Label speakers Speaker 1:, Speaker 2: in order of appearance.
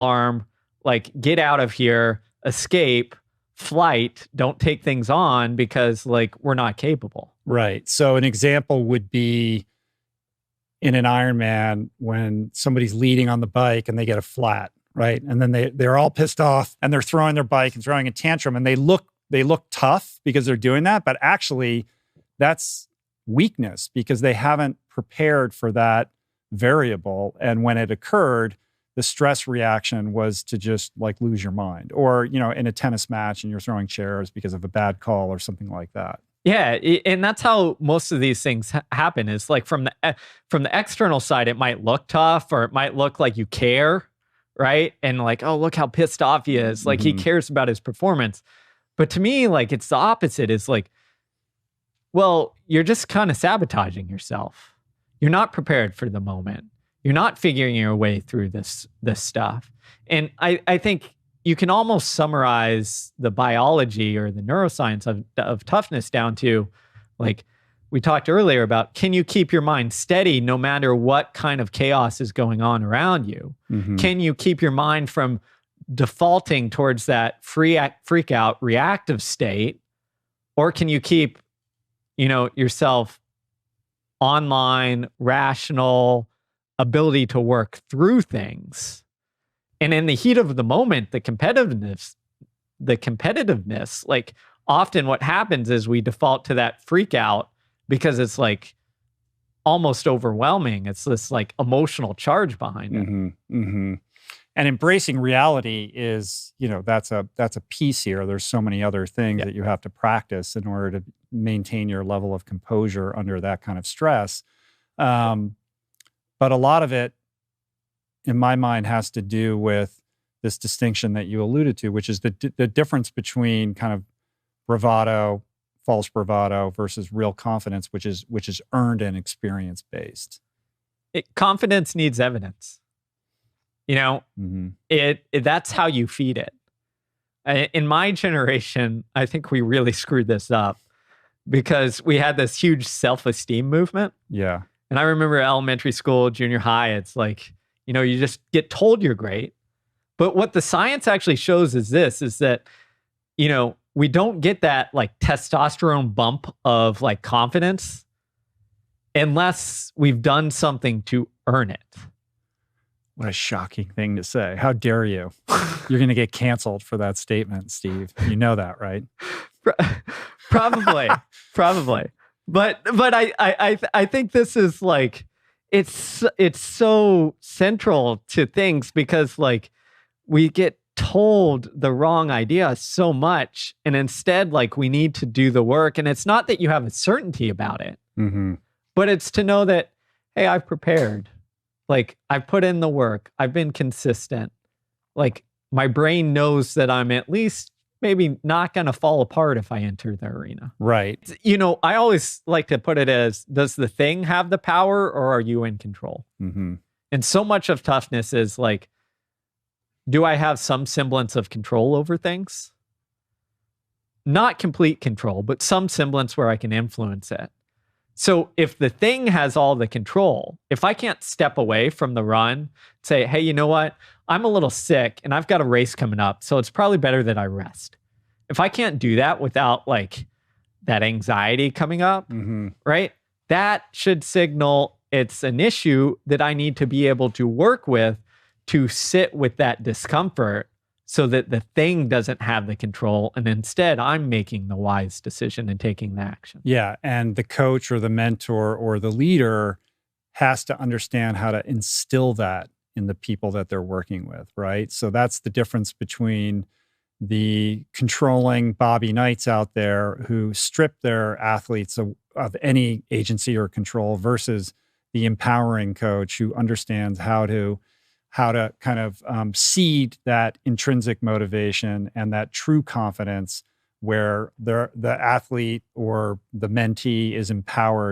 Speaker 1: alarm, like get out of here, escape, flight, don't take things on because like we're not capable.
Speaker 2: Right. So an example would be in an Ironman when somebody's leading on the bike and they get a flat, right? And then they're all pissed off and they're throwing their bike and throwing a tantrum and they look tough because they're doing that, but actually that's weakness because they haven't prepared for that variable. And when it occurred, the stress reaction was to just like lose your mind. Or, in a tennis match and you're throwing chairs because of a bad call or something like that.
Speaker 1: Yeah, and that's how most of these things happen. Is like from the external side, it might look tough or it might look like you care, right? And like, oh, look how pissed off he is. Like he cares about his performance. But to me, like it's the opposite. It's like, well, you're just kind of sabotaging yourself. You're not prepared for the moment. You're not figuring your way through this stuff. And I think you can almost summarize the biology or the neuroscience of toughness down to, like we talked earlier about, can you keep your mind steady no matter what kind of chaos is going on around you? Mm-hmm. Can you keep your mind from defaulting towards that freak out reactive state? Or can you keep, yourself online, rational, ability to work through things? And in the heat of the moment, the competitiveness, like often what happens is we default to that freak out because it's like almost overwhelming. It's this like emotional charge behind it.
Speaker 2: Mm-hmm, mm-hmm. And embracing reality is, that's a piece here. There's so many other things that you have to practice in order to maintain your level of composure under that kind of stress. But a lot of it, in my mind, has to do with this distinction that you alluded to, which is the difference between kind of bravado, false bravado versus real confidence, which is earned and experience based.
Speaker 1: Confidence needs evidence. That's how you feed it. In my generation, I think we really screwed this up because we had this huge self-esteem movement.
Speaker 2: Yeah.
Speaker 1: And I remember elementary school, junior high, it's like, you just get told you're great. But what the science actually shows is that, we don't get that like testosterone bump of like confidence unless we've done something to earn it.
Speaker 2: What a shocking thing to say. How dare you? You're going to get canceled for that statement, Steve. You know that, right?
Speaker 1: Probably. But I think this is like, it's so central to things because like we get told the wrong idea so much, and instead like we need to do the work. And it's not that you have a certainty about it, but it's to know that, hey, I've prepared. Like I've put in the work. I've been consistent. Like my brain knows that I'm at least maybe not going to fall apart if I enter the arena.
Speaker 2: Right.
Speaker 1: I always like to put it as, does the thing have the power or are you in control? Mm-hmm. And so much of toughness is like, do I have some semblance of control over things? Not complete control, but some semblance where I can influence it. So if the thing has all the control, if I can't step away from the run, say, hey, you know what? I'm a little sick and I've got a race coming up, so it's probably better that I rest. If I can't do that without like that anxiety coming up, right? That should signal it's an issue that I need to be able to work with to sit with that discomfort so that the thing doesn't have the control and instead I'm making the wise decision and taking the action.
Speaker 2: Yeah, and the coach or the mentor or the leader has to understand how to instill that in the people that they're working with, right? So that's the difference between the controlling Bobby Knights out there who strip their athletes of any agency or control versus the empowering coach who understands how to kind of seed that intrinsic motivation and that true confidence where the athlete or the mentee is empowered